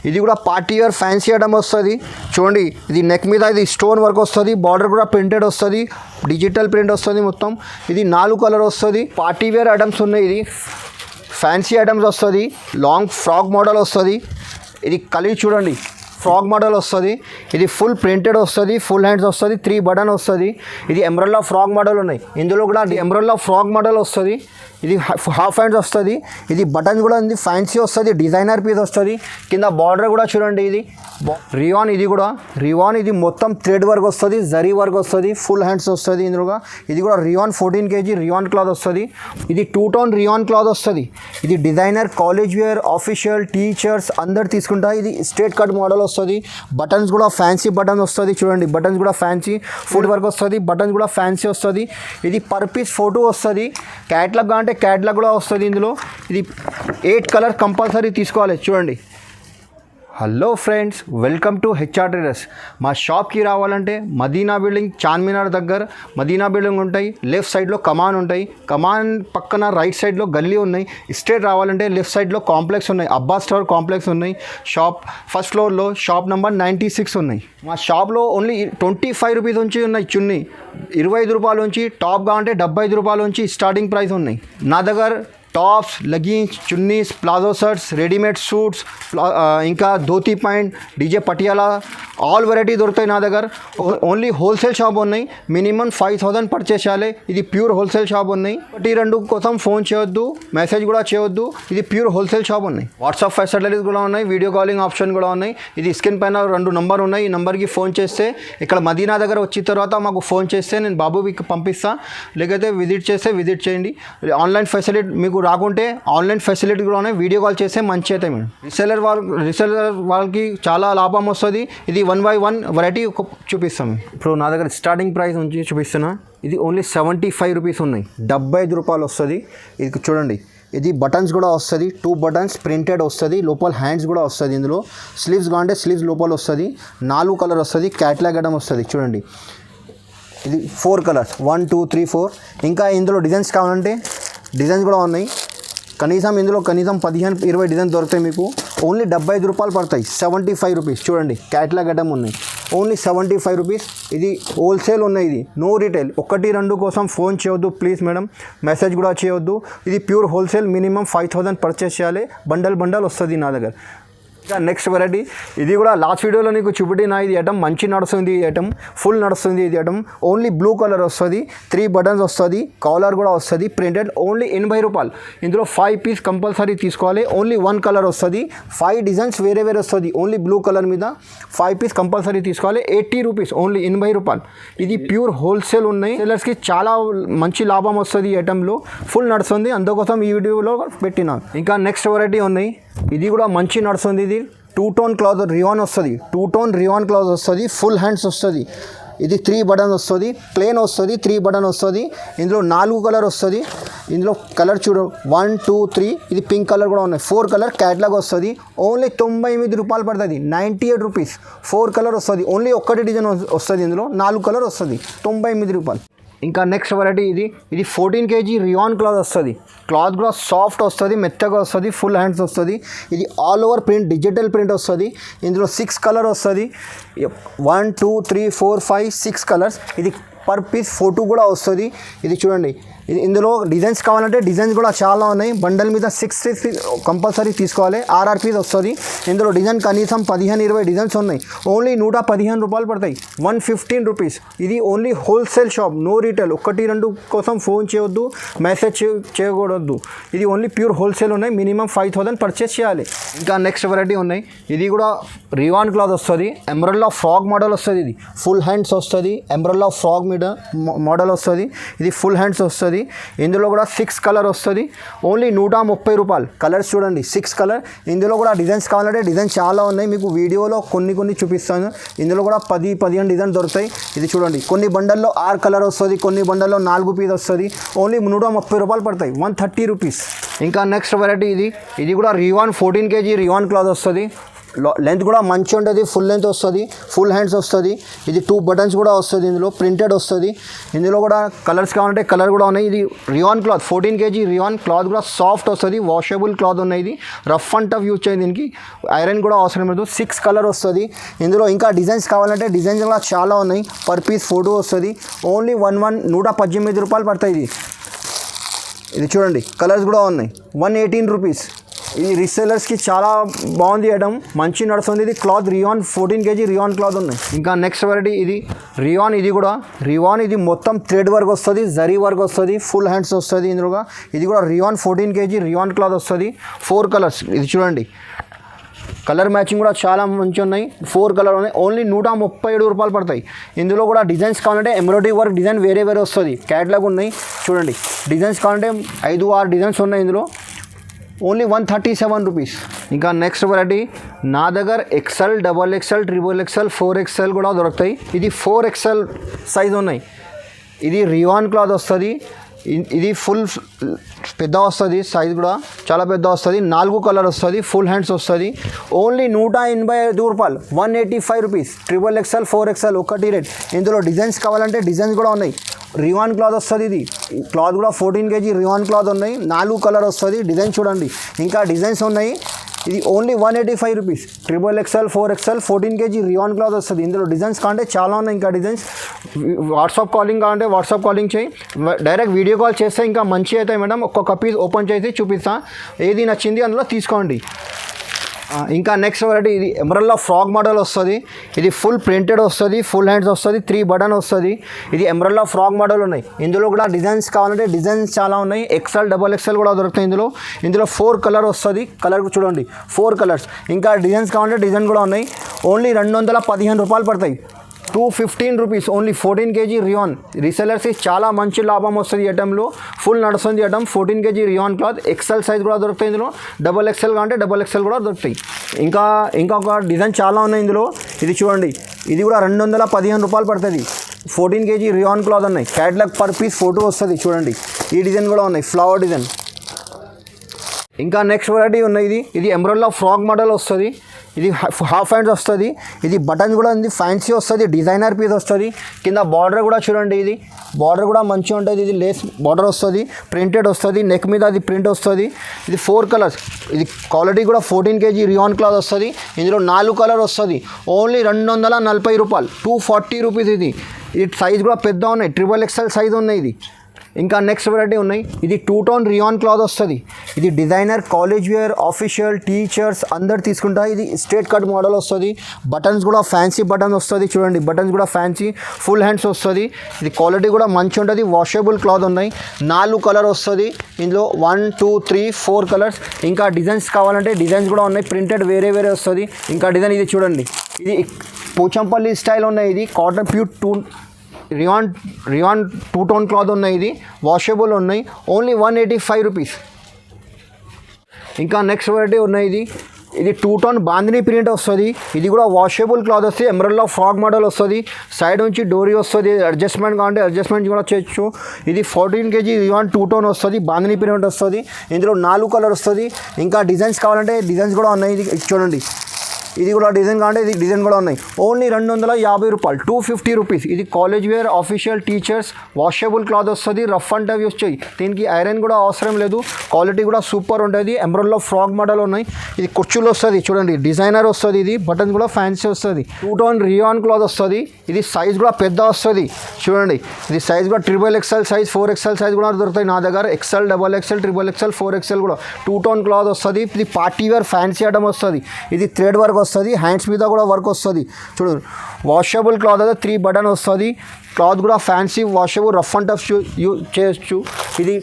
ఇది కూడా party wear fancy item వస్తుంది చూడండి. ఇది నెక్ మీద ఇది స్టోన్ వర్క్ వస్తుంది, బార్డర్ కూడా ప్రింటెడ్ వస్తుంది, డిజిటల్ ప్రింట్ వస్తుంది మొత్తం. ఇది 4 కలర్ వస్తుంది. పార్టీ వేర్ ఐటమ్స్ ఉన్నాయి. ఇది ఫ్యాన్సీ ఐటమ్స్ వస్తుంది, లాంగ్ ఫ్రాక్ మోడల్ వస్తుంది. ఇది కలిగి చూడండి, ఫ్రాక్ మోడల్ వస్తుంది. ఇది ఫుల్ ప్రింటెడ్ వస్తుంది, ఫుల్ హ్యాండ్స్ వస్తుంది, 3 బటన్ వస్తుంది. ఇది ఎంబ్రెల్లా ఫ్రాక్ మోడల్ ఉన్నాయి. ఇందులో కూడా ఎంబ్రెల్లా ఫ్రాక్ మోడల్ వస్తుంది. ఇది హాఫ్ హ్యాండ్స్ వస్తుంది. ఇది బటన్ కూడా ఉంది, ఫ్యాన్సీ వస్తుంది, డిజైనర్ పీస్ వస్తుంది. కింద బార్డర్ కూడా చూడండి, ఇది రియాన్. ఇది కూడా రియాన్. ఇది మొత్తం థ్రెడ్ వర్క్ వస్తుంది, జరీ వర్క్ వస్తుంది, ఫుల్ హ్యాండ్స్ వస్తుంది. ఇందులో ఇది కూడా రియాన్ 14 kg రియాన్ క్లాత్ వస్తుంది. ఇది 2 టోన్ రియాన్ క్లాత్ వస్తుంది. ఇది designer, college wear, official, teachers అందరు తీసుకుంటా. ఇది స్ట్రేట్ కట్ మోడల్ వస్తుంది. బటన్స్ కూడా ఫ్యాన్సీ బటన్ వస్తుంది చూడండి. బటన్స్ కూడా ఫ్యాన్సీ ఫుడ్ వర్క్ వస్తుంది. బటన్స్ కూడా ఫ్యాన్సీ వస్తుంది. ఇది పర్ పీస్ ఫోటో వస్తుంది. క్యాట్లాగ్ అంటే క్యాట్లాగ్ కూడా వస్తుంది ఇందులో. ఇది 8 కలర్ కంపల్సరీ తీసుకోవాలి చూడండి. Hello friends, welcome to HR traders. మా షాప్కి రావాలంటే మదీనా బిల్డింగ్, చార్మినార్ దగ్గర మదీనా బిల్డింగ్ ఉంటాయి. లెఫ్ట్ సైడ్లో కమాన్ ఉంటాయి. కమాన్ పక్కన రైట్ సైడ్లో గల్లీ ఉన్నాయి. స్ట్రేట్ రావాలంటే లెఫ్ట్ సైడ్లో కాంప్లెక్స్ ఉన్నాయి, అబ్బాస్ టవర్ కాంప్లెక్స్ ఉన్నాయి. షాప్ ఫస్ట్ ఫ్లోర్లో షాప్ నెంబర్ 96 ఉన్నాయి. మా షాప్లో ఓన్లీ 25 రూపీస్ నుంచి ఉన్నాయి చున్నీ. 25 రూపాయల నుంచి టాప్గా అంటే 75 రూపాయల నుంచి స్టార్టింగ్ ప్రైస్ ఉన్నాయి. నా దగ్గర tops, leggings, chunnis, palazzo shirts, readymade suits, ఇంకా dhoti pant, DJ Patiala all variety దొరుకుతాయి నా దగ్గర. ఓన్లీ హోల్సేల్ షాప్ ఉన్నాయి. మినిమం 5000 పర్చేస్ చేయాలి. ఇది ప్యూర్ హోల్సేల్ షాప్ ఉన్నాయి. 1-2 కోసం ఫోన్ చేయొద్దు, మెసేజ్ కూడా చేయొద్దు. ఇది ప్యూర్ హోల్సేల్ షాప్ ఉన్నాయి. వాట్సాప్ ఫెసిలిటీస్ కూడా ఉన్నాయి, వీడియో కాలింగ్ ఆప్షన్ కూడా ఉన్నాయి. ఇది స్క్రీన్ పైన 2 నంబర్ ఉన్నాయి. ఈ నెంబర్కి ఫోన్ చేస్తే ఇక్కడ మదీనా దగ్గర వచ్చిన తర్వాత మాకు ఫోన్ చేస్తే నేను బాబుకి పంపిస్తా, లేకపోతే విజిట్ చేస్తే విజిట్ చేయండి. ఆన్లైన్ ఫెసిలిటీ మీకు రాకుంటే ఆన్లైన్ ఫెసిలిటీ కూడా ఉన్నాయి. వీడియో కాల్ చేస్తే మంచి అవుతాయి మేడం. రీసెలర్ వాళ్ళకి చాలా లాభం వస్తుంది. ఇది 1 by 1 వెరైటీ చూపిస్తాం. ఇప్పుడు నా దగ్గర స్టార్టింగ్ ప్రైస్ నుంచి చూపిస్తున్నా. ఇది ఓన్లీ 75 రూపీస్ ఉన్నాయి. 75 రూపాయలు వస్తుంది. ఇది చూడండి. ఇది బటన్స్ కూడా వస్తుంది, 2 బటన్స్ ప్రింటెడ్ వస్తుంది. లోపల హ్యాండ్స్ కూడా వస్తుంది. ఇందులో స్లీవ్స్ కావాలంటే స్లీవ్స్ లోపల వస్తుంది. 4 కలర్ వస్తుంది. క్యాట్లాగ్ ఐటమ్ వస్తుంది చూడండి. ఇది 4 కలర్స్ 1 2 3 4. ఇంకా ఇందులో డిజైన్స్ కావాలంటే డిజైన్స్ కూడా ఉన్నాయి. కనీసం 15-20 డిజైన్స్ దొరుకుతాయి మీకు. ఓన్లీ 75 రూపాయలు పడతాయి. 75 రూపీస్ చూడండి. క్యాట్లాగ్ ఐటమ్ ఉన్నాయి. Only 75 rupees. ఇది హోల్సేల్ ఉన్నాయి. ఇది నో రిటైల్. 1-2 కోసం ఫోన్ చేయొద్దు ప్లీజ్ మేడం, మెసేజ్ కూడా చేయొద్దు. ఇది ప్యూర్ హోల్సేల్. మినిమం 5000 పర్చేస్ చేయాలి. బండల్ వస్తుంది నా దగ్గర. నెక్స్ట్ వెరైటీ ఇది కూడా లాస్ట్ వీడియోలో నీకు చూపెట్టిన ఇది ఐటమ్ మంచి నడుస్తుంది. ఈ ఐటమ్ ఫుల్ నడుస్తుంది. ఇది ఐటమ్ ఓన్లీ బ్లూ కలర్ వస్తుంది. 3 బటన్స్ వస్తుంది. కాలర్ కూడా వస్తుంది ప్రింటెడ్. ఓన్లీ 80 రూపాయలు. ఇందులో 5 పీస్ కంపల్సరీ తీసుకోవాలి. ఓన్లీ 1 కలర్ వస్తుంది. 5 డిజైన్స్ వేరే వస్తుంది. ఓన్లీ బ్లూ కలర్ మీద 5 పీస్ కంపల్సరీ తీసుకోవాలి. 80 రూపీస్. ఓన్లీ 80 రూపాయలు. ఇది ప్యూర్ హోల్సేల్ ఉన్నాయి. సేలర్స్కి చాలా మంచి లాభం వస్తుంది. ఈ ఐటెంలో ఫుల్ నడుస్తుంది. అందుకోసం ఈ వీడియోలో పెట్టినా. ఇంకా నెక్స్ట్ వెరైటీ ఉన్నాయి. ఇది కూడా మంచి నడుస్తుంది. ఇది 2 టోన్ క్లాత్ రియాన్ వస్తుంది. 2 టోన్ రియాన్ క్లాత్ వస్తుంది. ఫుల్ హ్యాండ్స్ వస్తుంది. ఇది 3 బటన్ వస్తుంది. ప్లేన్ వస్తుంది. 3 బటన్ వస్తుంది. ఇందులో 4 కలర్ వస్తుంది. ఇందులో కలర్ చూడు 1 2 3. ఇది పింక్ కలర్ కూడా ఉన్నాయి. 4 కలర్ క్యాట్లాగ్ వస్తుంది. ఓన్లీ 98 రూపాయలు పడుతుంది. 98 రూపీస్. 4 కలర్ వస్తుంది. ఓన్లీ ఒక్కటి డిజైన్ వస్తుంది. ఇందులో 4 కలర్ వస్తుంది. 98 రూపాయలు. ఇంకా నెక్స్ట్ వెరైటీ ఇది 14 kg రియాన్ క్లాత్ వస్తుంది. క్లాత్ కూడా సాఫ్ట్ వస్తుంది, మెత్తగా వస్తుంది, ఫుల్ హ్యాండ్స్ వస్తుంది. ఇది all over print, digital print వస్తుంది. ఇందులో 6 కలర్ వస్తుంది. 1 2 3 4 5 6 కలర్స్. ఇది పర్ పీస్ ఫోటో కూడా వస్తుంది. ఇది చూడండి. ఇందులో డిజైన్స్ కావాలంటే డిజైన్స్ కూడా చాలా ఉన్నాయి. బండల్ మీద 6 కంపల్సరీ తీసుకోవాలి. RRPs వస్తుంది. ఇందులో డిజైన్ కనీసం 15-20 డిజైన్స్ ఉన్నాయి. ఓన్లీ 115 రూపాయలు పడతాయి. 115 రూపీస్. ఇది only wholesale shop, no retail. 1-2 కోసం ఫోన్ చేయొద్దు, మెసేజ్ చేయకూడదు. ఇది ఓన్లీ ప్యూర్ హోల్సేల్ ఉన్నాయి. మినిమం 5000 పర్చేస్ చేయాలి. ఇంకా నెక్స్ట్ వెరైటీ ఉన్నాయి. ఇది కూడా రియాన్ క్లాత్ వస్తుంది. ఎంబ్రెల్లా ఫ్రాక్ మోడల్ వస్తుంది. ఇది ఫుల్ హ్యాండ్స్ వస్తుంది. ఎంబ్రెల్లా ఫ్రాక్ మీద మోడల్ వస్తుంది. ఇది ఫుల్ హ్యాండ్స్ వస్తుంది. ఇందులో కూడా 6 కలర్ వస్తుంది. ఓన్లీ 130 రూపాయలు. కలర్స్ చూడండి, 6 కలర్. ఇందులో కూడా డిజైన్స్ కావాలంటే డిజైన్స్ చాలా ఉన్నాయి. మీకు వీడియోలో కొన్ని చూపిస్తాను. ఇందులో కూడా 10-15 డిజైన్ దొరుకుతాయి. ఇది చూడండి. కొన్ని బండల్లో 6 కలర్ వస్తుంది. కొన్ని బండల్లో 4 పీస్ వస్తుంది. ఓన్లీ 130 రూపాయలు పడతాయి. 130 రూపీస్. ఇంకా నెక్స్ట్ వెరైటీ ఇది కూడా రియాన్ 14 kg రియాన్ క్లాత్ వస్తుంది. లెంత్ కూడా మంచి ఉంటుంది, ఫుల్ లెంత్ వస్తుంది, ఫుల్ హ్యాండ్స్ వస్తుంది. ఇది 2 బటన్స్ కూడా వస్తుంది, ఇందులో ప్రింటెడ్ వస్తుంది. ఇందులో కూడా కలర్స్ కావాలంటే కలర్ కూడా ఉన్నాయి. ఇది rayon cloth 14 kg rayon cloth కూడా సాఫ్ట్ వస్తుంది, వాషబుల్ క్లాత్ ఉన్నాయి. ఇది రఫ్ అండ్ టఫ్ యూజ్ చేయండి, దీనికి ఐరన్ కూడా అవసరం లేదు. 6 కలర్ వస్తుంది. ఇందులో ఇంకా డిజైన్స్ కావాలంటే డిజైన్స్ కూడా చాలా ఉన్నాయి. పర్ పీస్ ఫోటో వస్తుంది. ఓన్లీ 118 రూపాయలు పడతాయి. ఇది చూడండి, కలర్స్ కూడా ఉన్నాయి. 118 రూపీస్. ఇది రీసెలర్స్కి చాలా బాగుంది ఐటమ్, మంచి నడుస్తుంది. ఇది cloth rayon 14 kg rayon cloth ఉన్నాయి. ఇంకా నెక్స్ట్ వెరైటీ ఇది రియాన్. ఇది కూడా రియాన్, ఇది మొత్తం థ్రెడ్ వర్క్ వస్తుంది, జరీ వర్క్ వస్తుంది, ఫుల్ హ్యాండ్స్ వస్తుంది. ఇందులో ఇది కూడా రియాన్ 14 kg రియాన్ క్లాత్ వస్తుంది. 4 కలర్స్. ఇది చూడండి, కలర్ మ్యాచింగ్ కూడా చాలా మంచి ఉన్నాయి. 4 కలర్ ఉన్నాయి. ఓన్లీ 137 రూపాయలు పడతాయి. ఇందులో కూడా డిజైన్స్ కావాలంటే ఎంబ్రాయిడరీ వర్క్ డిజైన్ వేరే వేరే వస్తుంది. క్యాట్లాగ్ ఉన్నాయి చూడండి. డిజైన్స్ కావాలంటే 5-6 డిజైన్స్ ఉన్నాయి ఇందులో. Only 137 rupees. ఇంకా నెక్స్ట్ వెరైటీ నా దగ్గర XL, XXL, XXL, 4XL కూడా దొరుకుతాయి. ఇది 4XL సైజ్ ఉన్నాయి. ఇది రియాన్ క్లాత్ వస్తుంది. ఇది ఫుల్ పెద్ద వస్తుంది, సైజ్ కూడా చాలా పెద్ద వస్తుంది. 4 కలర్ వస్తుంది, ఫుల్ హ్యాండ్స్ వస్తుంది. ఓన్లీ 185 రూపాయలు, 185 రూపీస్. XXL, 4XL ఒకటి రేట్. ఇందులో డిజైన్స్ కావాలంటే డిజైన్స్ కూడా ఉన్నాయి. రియాన్ క్లాత్ వస్తుంది. ఇది క్లాత్ కూడా 14 kg రియాన్ క్లాత్ ఉన్నాయి. 4 కలర్ వస్తుంది. డిజైన్ చూడండి, ఇంకా డిజైన్స్ ఉన్నాయి. ఇది only 185 rupees. XXL, 4XL 14 kg rayon cloth వస్తుంది. ఇందులో డిజైన్స్ కావాలంటే చాలా ఉన్నాయి. ఇంకా డిజైన్స్ వాట్సాప్ కాలింగ్ కావాలంటే వాట్సాప్ కాలింగ్ చేయి, డైరెక్ట్ వీడియో కాల్ చేస్తే ఇంకా మంచి అవుతాయి మేడం. ఒక్కొక్క పీస్ ఓపెన్ చేసి చూపిస్తా, ఏది నచ్చింది అందులో తీసుకోండి. ఇంకా నెక్స్ట్ వెరైటీ ఇది ఎంబ్రెల్లా ఫ్రాక్ మోడల్ వస్తుంది. ఇది ఫుల్ ప్రింటెడ్ వస్తుంది, ఫుల్ హ్యాండ్స్ వస్తుంది, 3 బటన్ వస్తుంది. ఇది ఎంబ్రెల్లా ఫ్రాక్ మోడల్ ఉన్నాయి. ఇందులో కూడా డిజైన్స్ కావాలంటే డిజైన్స్ చాలా ఉన్నాయి. XL, XXL కూడా దొరుకుతాయి ఇందులో 4 కలర్ వస్తుంది. కలర్ చూడండి, 4 కలర్స్. ఇంకా డిజైన్స్ కావాలంటే డిజైన్ కూడా ఉన్నాయి. ఓన్లీ 215 రూపాయలు పడతాయి. 215 రూపీస్. Only 14 kg rayon. రీసెలర్స్కి చాలా మంచి లాభం వస్తుంది. ఈ ఐటెంలో ఫుల్ నడుస్తుంది item. 14 kg rayon cloth. XL size కూడా దొరుకుతాయి ఇందులో. XXL కావాలంటే XXL కూడా దొరుకుతాయి. ఇంకొక డిజైన్ చాలా ఉన్నాయి ఇందులో. ఇది చూడండి, ఇది కూడా 215 రూపాయలు పడుతుంది. 14 kg రియాన్ క్లాత్ ఉన్నాయి. క్యాట్లాగ్ పర్ పీస్ ఫోటో వస్తుంది చూడండి. ఈ డిజైన్ కూడా ఉన్నాయి, ఫ్లవర్ డిజైన్. ఇంకా నెక్స్ట్ వెరైటీ ఉన్నాయి. ఇది ఎంబ్రెల్లా ఫ్రాక్ మోడల్ వస్తుంది. ఇది హాఫ్ హ్యాండ్స్ వస్తుంది. ఇది బటన్ కూడా ఉంది, ఫ్యాన్సీ వస్తుంది, డిజైనర్ పీస్ వస్తుంది. కింద బార్డర్ కూడా చూడండి, ఇది బార్డర్ కూడా మంచిగా ఉంటుంది. ఇది లేస్ బార్డర్ వస్తుంది, ప్రింటెడ్ వస్తుంది. నెక్ మీద అది ప్రింట్ వస్తుంది. ఇది 4 కలర్స్. ఇది క్వాలిటీ కూడా 14 kg రియాన్ క్లాత్ వస్తుంది. ఇందులో 4 కలర్ వస్తుంది. ఓన్లీ 240 రూపాయలు, 240 రూపీస్. ఇది సైజ్ కూడా పెద్ద ఉన్నాయి, XXL సైజ్ ఉన్నాయి. ఇది ఇంకా నెక్స్ట్ వెరైటీ ఉన్నాయి. ఇది 2 టోన్ రియాన్ క్లాత్ వస్తుంది. ఇది designer, college wear, official, teachers అందరు తీసుకుంటారు. ఇది స్ట్రేట్ కట్ మోడల్ వస్తుంది. బటన్స్ కూడా ఫ్యాన్సీ బటన్ వస్తుంది చూడండి. బటన్స్ కూడా ఫ్యాన్సీ, ఫుల్ హ్యాండ్స్ వస్తుంది. ఇది క్వాలిటీ కూడా మంచి ఉంటుంది. వాషబుల్ క్లాత్ ఉన్నాయి. 4 కలర్ వస్తుంది. ఇందులో 1, 2, 3, 4 కలర్స్. ఇంకా డిజైన్స్ కావాలంటే డిజైన్స్ కూడా ఉన్నాయి. ప్రింటెడ్ వేరే వేరే వస్తుంది. ఇంకా డిజైన్ ఇది చూడండి, ఇది పోచంపల్లి స్టైల్ ఉన్నాయి. ఇది cotton pure rayon 2 tone cloth ఉన్నాయి. ఇది వాషబుల్ ఉన్నాయి. Only 185 rupees. ఇంకా నెక్స్ట్ వెరైటీ ఉన్నాయి. ఇది 2 టోన్ బాందిని ప్రింట్ వస్తుంది. ఇది కూడా వాషబుల్ క్లాత్ వస్తుంది. ఎంబ్రెల్లా ఫ్రాక్ మోడల్ వస్తుంది. సైడ్ నుంచి డోరీ వస్తుంది. అడ్జస్ట్మెంట్ కావాలంటే అడ్జస్ట్మెంట్ కూడా చేయొచ్చు. ఇది 14 kg రియాన్ 2 టోన్ వస్తుంది. బాందిని ప్రింట్ వస్తుంది. ఇందులో 4 కలర్ వస్తుంది. ఇంకా డిజైన్స్ కావాలంటే డిజైన్స్ కూడా ఉన్నాయి. ఇది చూడండి, ఇది కూడా డిజైన్ కావాలంటే ఇది డిజైన్ కూడా ఉన్నాయి. ఓన్లీ 250 రూపాయలు, 250 రూపీస్. ఇది college wear, official, teachers, washable cloth వస్తుంది. రఫ్ అండ్ టఫ్ యూస్ చేయి, దీనికి ఐరన్ కూడా అవసరం లేదు. క్వాలిటీ కూడా సూపర్ ఉంటుంది. ఎంబ్రాయిడరీలో ఫ్రాక్ మోడల్ ఉన్నాయి. ఇది కుర్చీలు వస్తుంది చూడండి, డిజైనర్ వస్తుంది. ఇది బటన్స్ కూడా ఫ్యాన్సీ వస్తుంది. 2 టోన్ రియాన్ క్లాత్ వస్తుంది. ఇది సైజ్ కూడా పెద్ద వస్తుంది చూడండి. ఇది సైజ్ కూడా XXL సైజ్, 4XL సైజ్ కూడా దొరుకుతాయి నా దగ్గర. XL, XXL, XXL, 4XL కూడా 2 టోన్ క్లాత్ వస్తుంది. ఇది పార్టీ వేర్ ఫ్యాన్సీ ఐటమ్ వస్తుంది. ఇది థ్రెడ్ వర్క్ వస్తుంది. హ్యాండ్స్ మీద కూడా వర్క్ వస్తుంది చూడండి. వాషబుల్ క్లాత్ అయితే 3 బటన్ వస్తుంది. క్లాత్ కూడా fancy, washable, rough and tough use చేయొచ్చు. ఇది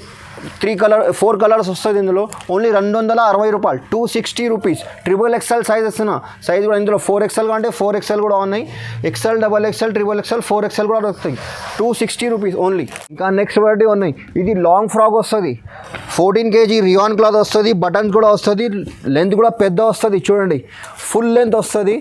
4 కలర్స్ వస్తుంది. ఇందులో ఓన్లీ 260 రూపాయలు, 260 రూపీస్. XXL సైజ్ వస్తున్నా. సైజ్ కూడా ఇందులో 4XL కంటే 4XL కూడా ఉన్నాయి. XL, XXL, XXL, 4XL కూడా దొరుకుతాయి. 260 రూపీస్ ఓన్లీ. ఇంకా నెక్స్ట్ వెరైటీ ఉన్నాయి. ఇది లాంగ్ ఫ్రాక్ వస్తుంది. 14 kg రియాన్ క్లాత్ వస్తుంది. బటన్స్ కూడా వస్తుంది. లెంత్ కూడా పెద్ద వస్తుంది చూడండి, ఫుల్ లెంత్ వస్తుంది.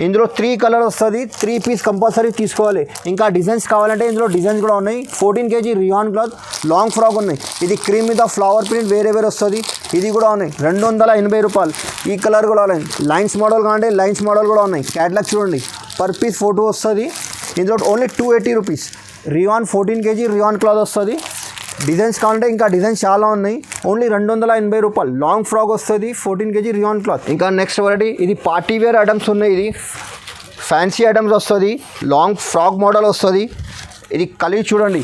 ఇందులో 3 కలర్ వస్తుంది, 3 పీస్ కంపల్సరీ తీసుకోవాలి. ఇంకా డిజైన్స్ కావాలంటే ఇందులో డిజైన్స్ కూడా ఉన్నాయి. 14 kg rayon cloth long frock ఉన్నాయి. ఇది క్రీమ్ మీద ఫ్లవర్ ప్రింట్ వేరే వస్తుంది. ఇది కూడా ఉన్నాయి 280 రూపాయలు. ఈ కలర్ కూడా ఉన్నాయి. లైన్స్ మోడల్ కావాలంటే లైన్స్ మోడల్ కూడా ఉన్నాయి. క్యాట్లాగ్ చూడండి, పర్ పీస్ ఫోటో వస్తుంది. ఇందులో only 280 rupees. Rayon 14 kg rayon cloth వస్తుంది. డిజైన్స్ కావాలంటే ఇంకా డిజైన్స్ చాలా ఉన్నాయి. ఓన్లీ 280 రూపాయలు. లాంగ్ ఫ్రాక్ వస్తుంది, 14 kg రియాన్ క్లాత్. ఇంకా నెక్స్ట్ వెరైటీ, ఇది పార్టీ వేర్ ఐటమ్స్ ఉన్నాయి. ఇది ఫ్యాన్సీ ఐటమ్స్ వస్తుంది, లాంగ్ ఫ్రాక్ మోడల్ వస్తుంది. ఇది కలిగి చూడండి,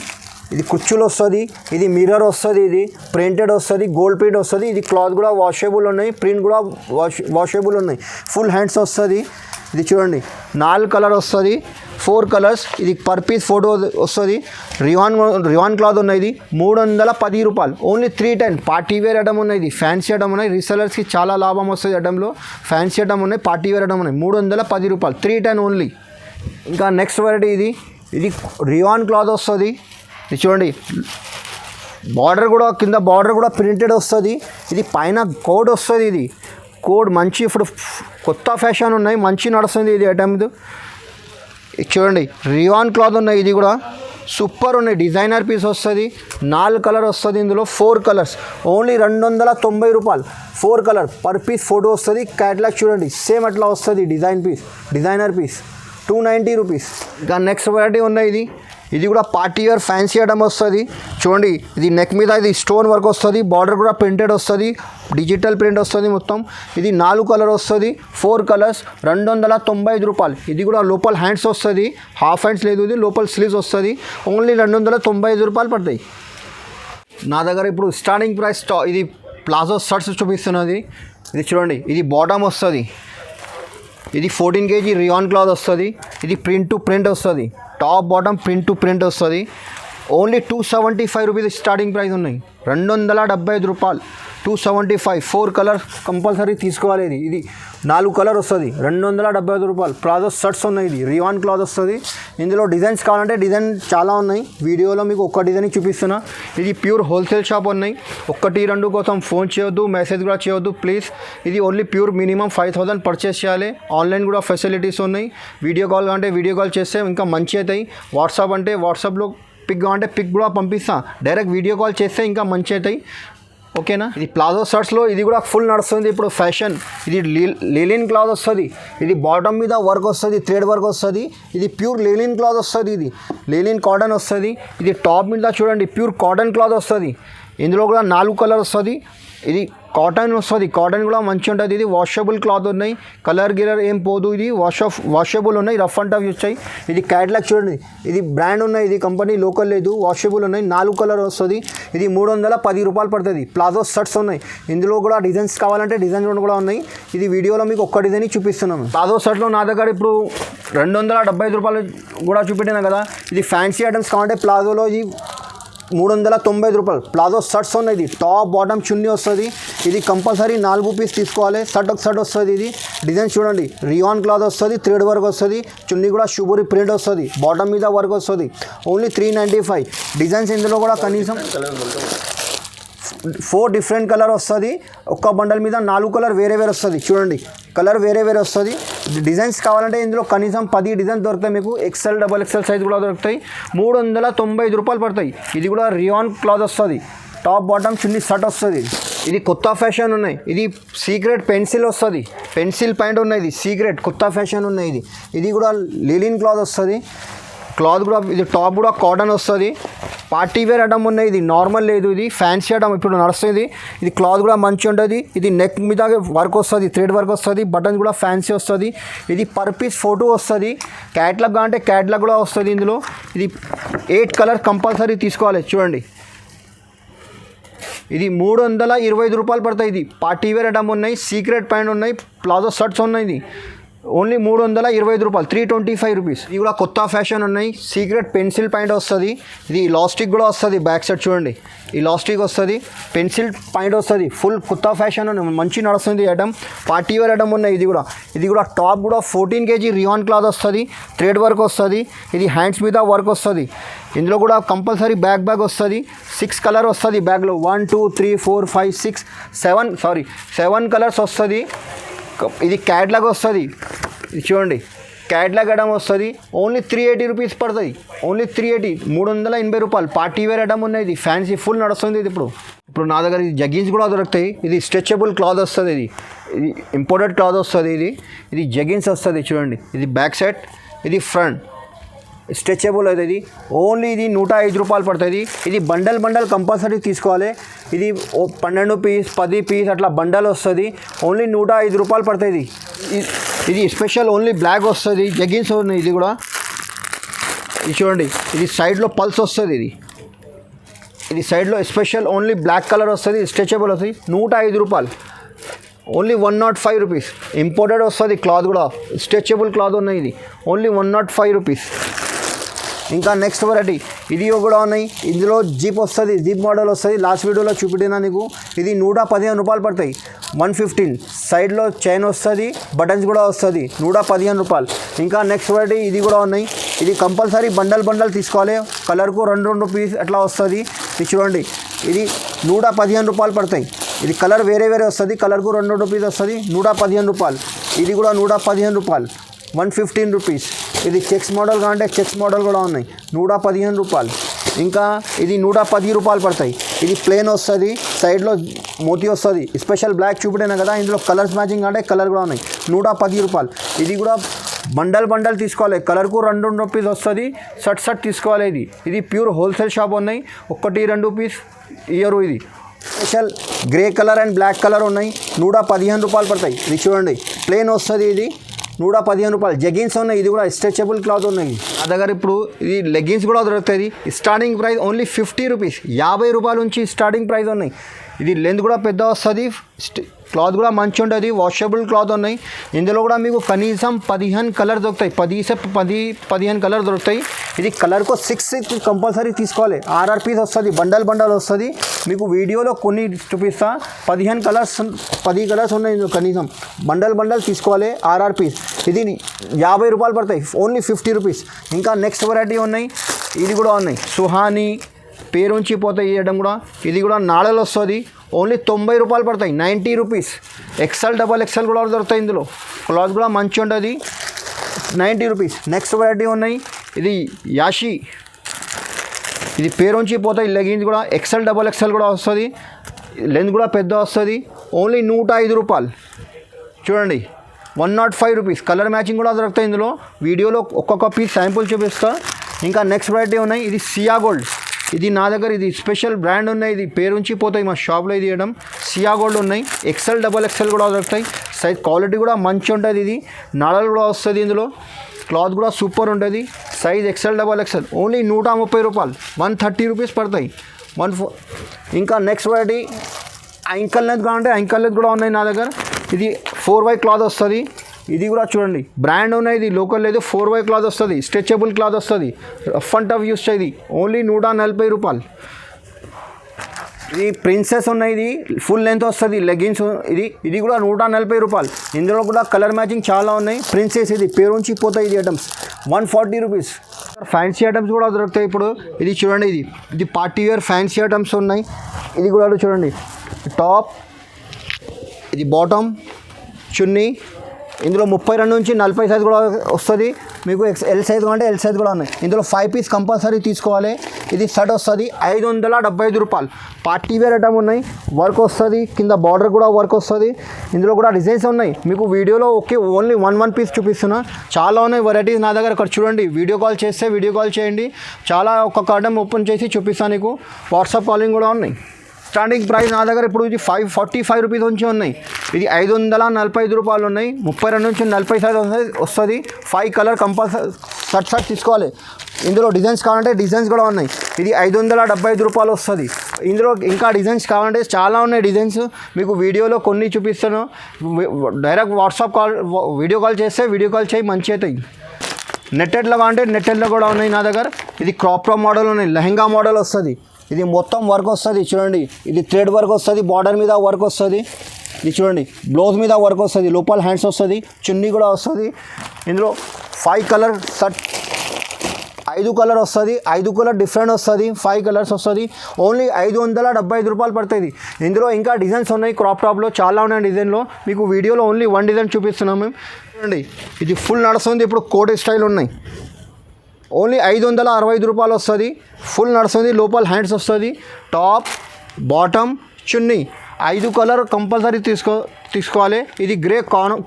ఇది కుచ్చులు వస్తుంది, ఇది మిర్రర్ వస్తుంది, ఇది ప్రింటెడ్ వస్తుంది, గోల్డ్ ప్రింట్ వస్తుంది. ఇది క్లాత్ కూడా వాషబుల్ ఉన్నాయి, ప్రింట్ కూడా వాషబుల్ ఉన్నాయి. ఫుల్ హ్యాండ్స్ వస్తుంది. ఇది చూడండి 4 కలర్ వస్తుంది, 4 కలర్స్. ఇది పర్ పీస్ ఫోటో వస్తుంది. రియాన్ క్లాత్ ఉన్నాయి. ఇది 310 రూపాయలు. ఓన్లీ 310. పార్టీ వేర్ ఐటమ్ ఉన్నాయి. ఇది ఫ్యాన్సీ ఐటమ్ ఉన్నాయి. రీసెలర్స్కి చాలా లాభం వస్తుంది ఐటంలో. ఫ్యాన్సీ ఐటమ్ ఉన్నాయి, పార్టీ వేర్ ఐటమ్ ఉన్నాయి. 310 రూపాయలు, 310 ఓన్లీ. ఇంకా నెక్స్ట్ వెరైటీ, ఇది రియాన్ క్లాత్ వస్తుంది. ఇది చూడండి, బార్డర్ కూడా కింద బార్డర్ కూడా ప్రింటెడ్ వస్తుంది. ఇది పైన కోడ్ వస్తుంది. ఇది కోడ్ మంచి ఇప్పుడు కొత్త ఫ్యాషన్ ఉన్నాయి, మంచి నడుస్తుంది ఇది ఐటమ్. చూడండి రియాన్ క్లాత్ ఉన్నాయి. ఇది కూడా సూపర్ ఉన్నాయి. డిజైనర్ పీస్ వస్తుంది. 4 కలర్ వస్తుంది. ఇందులో 4 కలర్స్. ఓన్లీ 290 రూపాయలు. 4 కలర్ పర్ పీస్ ఫోటో వస్తుంది. క్యాట్లాగ్ చూడండి, సేమ్ అట్లా వస్తుంది. Designer piece 290 rupees. ఇంకా నెక్స్ట్ వెరైటీ ఉన్నాయి. ఇది కూడా పార్టీ వేర్ ఫ్యాన్సీ ఐటమ్ వస్తుంది. చూడండి, ఇది నెక్ మీద ఇది స్టోన్ వర్క్ వస్తుంది. బార్డర్ కూడా ప్రింటెడ్ వస్తుంది, డిజిటల్ ప్రింట్ వస్తుంది మొత్తం. ఇది 4 కలర్ వస్తుంది, 4 కలర్స్. 295 రూపాయలు. ఇది కూడా లోపల హ్యాండ్స్ వస్తుంది, హాఫ్ హ్యాండ్స్ లేదు. ఇది లోపల స్లీవ్స్ వస్తుంది. ఓన్లీ 295 రూపాయలు పడతాయి. నా దగ్గర ఇప్పుడు స్టార్టింగ్ ప్రైస్ ఇది ప్లాజో షర్ట్స్ చూపిస్తున్నది. ఇది చూడండి, ఇది బాటమ్ వస్తుంది. ఇది 14 kg రియాన్ క్లాత్ వస్తుంది. ఇది ప్రింట్ టు ప్రింట్ వస్తుంది. Top bottom print to print వస్తుంది. ఓన్లీ 275 రూపీస్ స్టార్టింగ్ ప్రైస్ ఉన్నాయి. 275 రూపాయలు, 275. 4 కలర్ కంపల్సరీ తీసుకోవాలి. ఇది 4 కలర్ వస్తుంది. 275 రూపాయలు. ప్లాజో షర్ట్స్ ఉన్నాయి. ఇది రియాన్ క్లాత్ వస్తుంది. ఇందులో డిజైన్స్ కావాలంటే డిజైన్ చాలా ఉన్నాయి. వీడియోలో మీకు ఒక్క డిజైన్ చూపిస్తున్నా. ఇది ప్యూర్ హోల్సేల్ షాప్ ఉన్నాయి. 1, 2 కోసం ఫోన్ చేయొద్దు, మెసేజ్ కూడా చేయొద్దు ప్లీజ్. ఇది ఓన్లీ ప్యూర్ మినిమం 5000 పర్చేస్ చేయాలి. ఆన్లైన్ కూడా ఫెసిలిటీస్ ఉన్నాయి. వీడియో కాల్ కావాలంటే వీడియో కాల్ చేస్తే ఇంకా మంచి అవుతాయి. వాట్సాప్ అంటే వాట్సాప్లో పిక్ కావాలంటే పిక్ కూడా పంపిస్తా. డైరెక్ట్ వీడియో కాల్ చేస్తే ఇంకా మంచి అవుతాయి. ఓకేనా. ఇది ప్లాజో షర్ట్స్లో ఇది కూడా ఫుల్ నడుస్తుంది ఇప్పుడు ఫ్యాషన్. ఇది లిలిన్ క్లాత్ వస్తుంది. ఇది బాటమ్ మీద వర్క్ వస్తుంది, థ్రెడ్ వర్క్ వస్తుంది. ఇది ప్యూర్ లిలిన్ క్లాత్ వస్తుంది. ఇది లిలిన్ కాటన్ వస్తుంది. ఇది టాప్ మీద చూడండి, ప్యూర్ కాటన్ క్లాత్ వస్తుంది. ఇందులో కూడా 4 కలర్ వస్తుంది. ఇది కాటన్ వస్తుంది. కాటన్ కూడా మంచిగా ఉంటుంది. ఇది వాషబుల్ క్లాత్ ఉన్నాయి. కలర్ గిలర్ ఏం పోదు. ఇది వాషబుల్ ఉన్నాయి. రఫ్ అండ్ టఫ్ వచ్చాయి. ఇది క్యాట్లాగ్ చూడండి, ఇది బ్రాండ్ ఉన్నాయి. ఇది కంపెనీ లోకల్ లేదు, వాషబుల్ ఉన్నాయి. 4 కలర్ వస్తుంది. ఇది 310 రూపాయలు పడుతుంది. ప్లాజో షర్ట్స్ ఉన్నాయి. ఇందులో కూడా డిజైన్స్ కావాలంటే డిజైన్ కూడా ఉన్నాయి. ఇది వీడియోలో మీకు ఒక్క డిజైన్ చూపిస్తున్నాను. ప్లాజో షర్ట్లో నా దగ్గర ఇప్పుడు 275 రూపాయలు కూడా చూపెట్టినా కదా. ఇది ఫ్యాన్సీ ఐటమ్స్ కావాలంటే ప్లాజోలో ఇది 390 రూపాయలు. ప్లాజో షర్ట్స్ ఉన్నాయి. ఇది టాప్ బాటమ్ చున్నీ వస్తుంది. ఇది కంపల్సరీ 4 పీస్ తీసుకోవాలి. షర్ట్ వస్తుంది. ఇది డిజైన్ చూడండి, రియాన్ క్లాత్ వస్తుంది, థ్రెడ్ వర్క్ వస్తుంది. చున్నీ కూడా షుబూరి ప్రింట్ వస్తుంది. బాటమ్ మీద వర్క్ వస్తుంది. ఓన్లీ 395. డిజైన్స్ ఇందులో కూడా కనీసం 4 డిఫరెంట్ కలర్ వస్తుంది. ఒక్క బండల్ మీద 4 కలర్ వేరే వస్తుంది. చూడండి, కలర్ వేరే వస్తుంది. డిజైన్స్ కావాలంటే ఇందులో కనీసం 10 డిజైన్స్ దొరుకుతాయి మీకు. XL, XXL సైజ్ కూడా దొరుకుతాయి. 395 రూపాయలు పడతాయి. ఇది కూడా రియాన్ క్లాత్ వస్తుంది. టాప్ బాటమ్ చున్నీ షర్ట్ వస్తుంది. ఇది కొత్త ఫ్యాషన్ ఉన్నాయి. ఇది సీక్రెట్ పెన్సిల్ వస్తుంది. పెన్సిల్ పాయింట్ ఉన్నాయి. ఇది సీక్రెట్ కొత్త ఫ్యాషన్ ఉన్నాయి. ఇది కూడా లిలిన్ క్లాత్ వస్తుంది. క్లాత్ కూడా ఇది టాప్ కూడా కాటన్ వస్తుంది. పార్టీ వేర్ ఐటమ్ ఉన్నాయి. ఇది నార్మల్ లేదు, ఇది ఫ్యాన్సీ ఐటమ్ ఇప్పుడు నడుస్తుంది. ఇది క్లాత్ కూడా మంచి ఉంటుంది. ఇది నెక్ మీద వర్క్ వస్తుంది, థ్రెడ్ వర్క్ వస్తుంది. బటన్స్ కూడా ఫ్యాన్సీ వస్తుంది. ఇది పర్ పీస్ ఫోటో వస్తుంది. క్యాట్లాగ్ అంటే క్యాట్లాగ్ కూడా వస్తుంది. ఇందులో ఇది 8 కలర్ కంపల్సరీ తీసుకోవాలి. చూడండి, ఇది 325 రూపాయలు పడతాయి. ఇది పార్టీ వేర్ ఐటమ్ ఉన్నాయి. సీక్రెట్ ప్యాంట్ ఉన్నాయి. ప్లాజో షర్ట్స్ ఉన్నాయి. ఇది ఓన్లీ 325 రూపాయలు, 325 రూపీస్. ఇవి కూడా కొత్త ఫ్యాషన్ ఉన్నాయి. సీక్రెట్ పెన్సిల్ పాయింట్ వస్తుంది. ఇది లాస్టిక్ కూడా వస్తుంది. బ్యాక్ సైడ్ చూడండి, ఈ లాస్టిక్ వస్తుంది, పెన్సిల్ పాయింట్ వస్తుంది. ఫుల్ కొత్త ఫ్యాషన్ మంచి నడుస్తుంది ఐటమ్. పార్టీ వేర్ ఐటమ్ ఉన్నాయి. ఇది కూడా టాప్ కూడా 14 kg రియాన్ క్లాత్ వస్తుంది. థ్రెడ్ వర్క్ వస్తుంది. ఇది హ్యాండ్స్ మీద వర్క్ వస్తుంది. ఇందులో కూడా కంపల్సరీ బ్యాగ్ వస్తుంది. 6 కలర్ వస్తుంది బ్యాగ్లో. 1 2 3 4 5 6 7 కలర్స్ వస్తుంది. ఇది క్యాట్లాగ్ వస్తుంది. ఇది చూడండి క్యాట్లాగ్ ఐటమ్ వస్తుంది. ఓన్లీ 380 రూపీస్ పడుతుంది. ఓన్లీ 380, 380 రూపాయలు. పార్టీ వేర్ ఐటమ్ ఉన్నాయి. ఇది ఫ్యాన్సీ ఫుల్ నడుస్తుంది ఇది. ఇప్పుడు నా దగ్గర ఇది జగ్గిన్స్ కూడా దొరుకుతాయి. ఇది స్ట్రెచబుల్ క్లాత్ వస్తుంది. ఇది ఇంపోర్టెడ్ క్లాత్ వస్తుంది. ఇది జగ్గిన్స్ వస్తుంది చూడండి. ఇది బ్యాక్ సైడ్, ఇది ఫ్రంట్ స్ట్రెచబుల్ అవుతుంది. ఓన్లీ ఇది 105 రూపాయలు పడుతుంది. ఇది బండల్ కంపల్సరీ తీసుకోవాలి. ఇది 12 పీస్ 10 పీస్ అట్లా బండల్ వస్తుంది. ఓన్లీ 105 రూపాయలు పడుతుంది. ఇది స్పెషల్ ఓన్లీ బ్లాక్ వస్తుంది. జగ్గిన్స్ ఉన్నాయి. ఇది కూడా ఇది చూడండి. ఇది సైడ్లో పల్స్ వస్తుంది. ఇది సైడ్లో స్పెషల్ ఓన్లీ బ్లాక్ కలర్ వస్తుంది. స్ట్రెచబుల్ వస్తుంది. 105 రూపాయలు. Only 105 rupees. ఇంపోర్టెడ్ వస్తుంది క్లాత్ కూడా. స్ట్రెచబుల్ క్లాత్ ఉన్నాయి. ఇది ఓన్లీ 105 రూపీస్. ఇంకా నెక్స్ట్ వెరైటీ ఇది కూడా ఉన్నాయి. ఇందులో జీప్ వస్తుంది. జీప్ మోడల్ వస్తుంది. లాస్ట్ వీడియోలో చూపెట్టినా నీకు. ఇది 115 రూపాయలు పడతాయి. 115 సైడ్లో చైన్ వస్తుంది. బటన్స్ కూడా వస్తుంది. 115 రూపాయలు. ఇంకా నెక్స్ట్ వెరైటీ ఇది కూడా ఉన్నాయి. ఇది కంపల్సరీ బండల్ తీసుకోవాలి. కలర్కు 2 పీస్ అట్లా వస్తుంది. ఇది చూడండి. ఇది 115 రూపాయలు పడతాయి. ఇది కలర్ వేరే వస్తుంది. కలర్కు 2 పీస్ వస్తుంది. 115 రూపాయలు. ఇది కూడా 115 రూపాయలు. 115 రూపీస్. ఇది చెక్స్ మోడల్ కావాలంటే చెక్స్ మోడల్ కూడా ఉన్నాయి. 115 రూపాయలు. ఇంకా ఇది 110 రూపాయలు పడతాయి. ఇది ప్లేన్ వస్తుంది. సైడ్లో మోతీ వస్తుంది. స్పెషల్ బ్లాక్ చూపెట్టినా కదా. ఇందులో కలర్స్ మ్యాచింగ్ అంటే కలర్ కూడా ఉన్నాయి. 110 రూపాయలు. ఇది కూడా బండల్ తీసుకోవాలి. కలర్కు 2 పీస్ వస్తుంది. షర్ట్ తీసుకోవాలి. ఇది ప్యూర్ హోల్సేల్ షాప్ ఉన్నాయి. 1-2 పీస్ ఇయర్. ఇది special grey colour and black colour ఉన్నాయి. 115 రూపాయలు పడతాయి. ఇది చూడండి ప్లేన్ వస్తుంది. ఇది 115 రూపాయలు. జెగిన్స్ ఉన్నాయి. ఇది కూడా స్ట్రెచబుల్ క్లాత్ ఉన్నాయి. నా దగ్గర ఇప్పుడు ఇది లెగ్గిన్స్ కూడా దొరుకుతుంది. Starting price only 50 rupees. 50 రూపాయల నుంచి స్టార్టింగ్ ప్రైస్ ఉన్నాయి. ఇది లెంత్ కూడా పెద్ద వస్తుంది. క్లాత్ కూడా మంచి ఉంటుంది. వాషబుల్ క్లాత్ ఉన్నాయి. ఇందులో కూడా మీకు కనీసం 15 కలర్ దొరుకుతాయి. 15 కలర్ దొరుకుతాయి. ఇది కలర్కు 6 కంపల్సరీ తీసుకోవాలి. 6 పీస్ వస్తుంది. బండల్ వస్తుంది. మీకు వీడియోలో కొన్ని చూపిస్తా. 15 కలర్స్ 10 కలర్స్ ఉన్నాయి. ఇందులో కనీసం బండల్ తీసుకోవాలి. 6 పీస్. ఇది 50 రూపాయలు పడతాయి. Only 50 rupees. ఇంకా నెక్స్ట్ వెరైటీ ఉన్నాయి. ఇది కూడా ఉన్నాయి. సుహానీ పేరుంచి పోతాయి. ఇవ్వడం కూడా ఇది కూడా నాడలు వస్తుంది. ఓన్లీ 90 రూపాయలు పడతాయి. 90 రూపీస్. XL XXL కూడా దొరుకుతాయి. ఇందులో క్లాత్ కూడా మంచి ఉంటుంది. 90 రూపీస్. నెక్స్ట్ వెరైటీ ఉన్నాయి. ఇది యాషి. ఇది పేరుంచి పోతాయి. లెగిన్స్ కూడా XL XXL కూడా వస్తుంది. లెంత్ కూడా పెద్ద వస్తుంది. ఓన్లీ 105 రూపాయలు. చూడండి 105 రూపీస్. కలర్ మ్యాచింగ్ కూడా దొరుకుతాయి. ఇందులో వీడియోలో ఒక్కొక్క పీస్ శాంపుల్ చూపిస్తా. ఇంకా నెక్స్ట్ వెరైటీ ఉన్నాయి. ఇది సియా గోల్డ్. ఇది నా దగ్గర ఇది స్పెషల్ బ్రాండ్ ఉన్నాయి. ఇది పేరుంచి పోతాయి మా షాప్లో. ఇది ఇవ్వడం సియా గోల్డ్ ఉన్నాయి. XL XXL కూడా దొరుకుతాయి. సైజ్ క్వాలిటీ కూడా మంచి ఉంటుంది. ఇది నడలు కూడా వస్తుంది. ఇందులో క్లాత్ కూడా సూపర్ ఉంటుంది. Size XL XXL. ఓన్లీ 130 రూపాయలు. 130 రూపీస్ పడతాయి. 14. ఇంకా నెక్స్ట్ వెరైటీ యాంకల్ లెంత్ కావాలంటే యాంకల్ లెంత్ కూడా ఉన్నాయి నా దగ్గర. ఇది 4x క్లాత్ వస్తుంది. ఇది కూడా చూడండి బ్రాండ్ ఉన్నాయి. ఇది లోకల్ లేదు. 4x క్లాత్ వస్తుంది. స్ట్రెచబుల్ క్లాత్ వస్తుంది. రఫ్ అండ్ టఫ్ యూస్ చేయది. ఓన్లీ 140 రూపాయలు. ఇది ప్రిన్సెస్ ఉన్నాయి. ఇది ఫుల్ లెంత్ వస్తుంది. లెగ్గిన్స్. ఇది కూడా 140 రూపాయలు. ఇందులో కూడా కలర్ మ్యాచింగ్ చాలా ఉన్నాయి. ప్రిన్సెస్ ఇది పేరుంచి పోతాయి. ఇది ఐటమ్స్ 140 రూపీస్. ఫ్యాన్సీ ఐటమ్స్ కూడా దొరుకుతాయి. ఇప్పుడు ఇది చూడండి. ఇది పార్టీ వేర్ ఫ్యాన్సీ ఐటమ్స్ ఉన్నాయి. ఇది కూడా చూడండి. టాప్, ఇది బాటమ్, చున్నీ. ఇందులో 32 నుంచి 40 సైజ్ కూడా వస్తుంది. మీకు ఎల్ సైజ్ కావాలంటే ఎల్ సైజ్ కూడా ఉన్నాయి. ఇందులో 5 పీస్ కంపల్సరీ తీసుకోవాలి. ఇది షర్ట్ వస్తుంది. 575 రూపాయలు. పార్టీ వేర్ ఐటమ్ ఉన్నాయి. వర్క్ వస్తుంది. కింద బార్డర్ కూడా వర్క్ వస్తుంది. ఇందులో కూడా డిజైన్స్ ఉన్నాయి. మీకు వీడియోలో ఓన్లీ వన్ పీస్ చూపిస్తున్నా. చాలా ఉన్నాయి వెరైటీస్ నా దగ్గర. ఇక్కడ చూడండి. వీడియో కాల్ చేస్తే వీడియో కాల్ చేయండి. చాలా ఒక్కొక్క ఐటమ్ ఓపెన్ చేసి చూపిస్తాను నీకు. వాట్సాప్ కాలింగ్ కూడా ఉన్నాయి. స్టార్టింగ్ ప్రైస్ నా దగ్గర ఇప్పుడు ఇది 545 రూపీస్ నుంచి ఉన్నాయి. ఇది 545 రూపాయలు ఉన్నాయి. 32 నుంచి 40 సైజ్ వస్తుంది. 5 కలర్ కంపల్సరీ షర్ట్ తీసుకోవాలి. ఇందులో డిజైన్స్ కావాలంటే డిజైన్స్ కూడా ఉన్నాయి. ఇది 575 రూపాయలు వస్తుంది. ఇందులో ఇంకా డిజైన్స్ కావాలంటే చాలా ఉన్నాయి డిజైన్స్. మీకు వీడియోలో కొన్ని చూపిస్తాను. Direct WhatsApp call video call చేస్తే వీడియో కాల్ చేయి మంచి అవుతాయి. నెట్టెడ్లో కావాలంటే నెట్టెడ్లో కూడా ఉన్నాయి నా దగ్గర. ఇది క్రాప్ మోడల్ ఉన్నాయి. లెహంగా మోడల్ వస్తుంది. ఇది మొత్తం వర్క్ వస్తుంది. చూడండి. ఇది థ్రెడ్ వర్క్ వస్తుంది. బార్డర్ మీద వర్క్ వస్తుంది. ఇది చూడండి. బ్లౌజ్ మీద వర్క్ వస్తుంది. లోపల హ్యాండ్స్ వస్తుంది. చున్నీ కూడా వస్తుంది. ఇందులో 5 కలర్ షర్ట్ 5 కలర్ వస్తుంది, 5 కలర్ డిఫరెంట్ వస్తుంది, 5 కలర్స్ వస్తుంది. ఓన్లీ 575 రూపాయలు పడుతుంది. ఇందులో ఇంకా డిజైన్స్ ఉన్నాయి, క్రాప్ టాప్లో చాలా ఉన్నాయి డిజైన్లో. మీకు వీడియోలో ఓన్లీ 1 డిజైన్ చూపిస్తున్నాం మేము. చూడండి ఇది ఫుల్ నడుస్తుంది, ఇప్పుడు కోట్ స్టైల్ ఉన్నాయి. ఓన్లీ 565 రూపాయలు వస్తుంది. ఫుల్ నడుస్తుంది, లోపల హ్యాండ్స్ వస్తుంది, టాప్ బాటమ్ చున్నీ 5 కలర్ కంపల్సరీ తీసుకోవాలి. ఇది గ్రే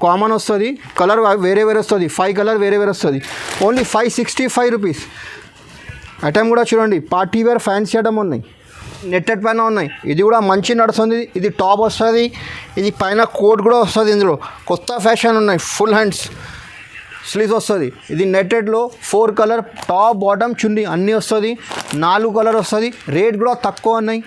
కామన్ వస్తుంది, కలర్ వేరే వస్తుంది, 5 కలర్ వేరే వస్తుంది. Only 565 rupees. ఐటమ్ కూడా చూడండి, పార్టీ వేర్ ఫ్యాన్సీ ఐటమ్ ఉన్నాయి, నెట్టెడ్ పైన ఉన్నాయి. ఇది కూడా మంచి నడుస్తుంది. ఇది టాప్ వస్తుంది, ఇది పైన కోట్ కూడా వస్తుంది. ఇందులో కొత్త ఫ్యాషన్ ఉన్నాయి, ఫుల్ హ్యాండ్స్ స్లీవ్స్ వస్తుంది. ఇది నెట్టెడ్లో 4 కలర్ టాప్ బాటమ్ చున్నీ అన్నీ వస్తుంది, 4 కలర్ వస్తుంది. రేట్ కూడా తక్కువ ఉన్నాయి,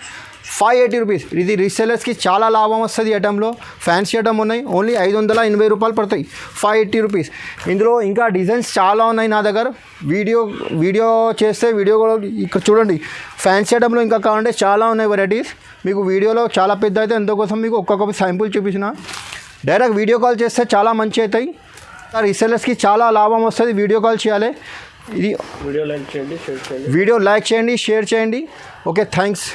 580 రూపీస్. ఇది రీసెలర్స్కి చాలా లాభం వస్తుంది. ఐటంలో ఫ్యాన్సీ ఐటమ్ ఉన్నాయి, ఓన్లీ 580 రూపాయలు పడతాయి, 580 రూపీస్. ఇందులో ఇంకా డిజైన్స్ చాలా ఉన్నాయి నా దగ్గర. వీడియో చేస్తే వీడియో కూడా ఇక్కడ చూడండి. ఫ్యాన్సీ ఐటంలో ఇంకా కావాలంటే చాలా ఉన్నాయి వెరైటీస్. మీకు వీడియోలో చాలా పెద్ద అయితే అందుకోసం మీకు ఒక్కొక్క శాంపుల్ చూపించిన. డైరెక్ట్ వీడియో కాల్ చేస్తే చాలా మంచి అవుతాయి. రీసెలర్స్కి చాలా లాభం వస్తుంది, వీడియో కాల్ చేయాలి. ఇది వీడియో లైక్ చేయండి, షేర్ చేయండి. Okay, thanks.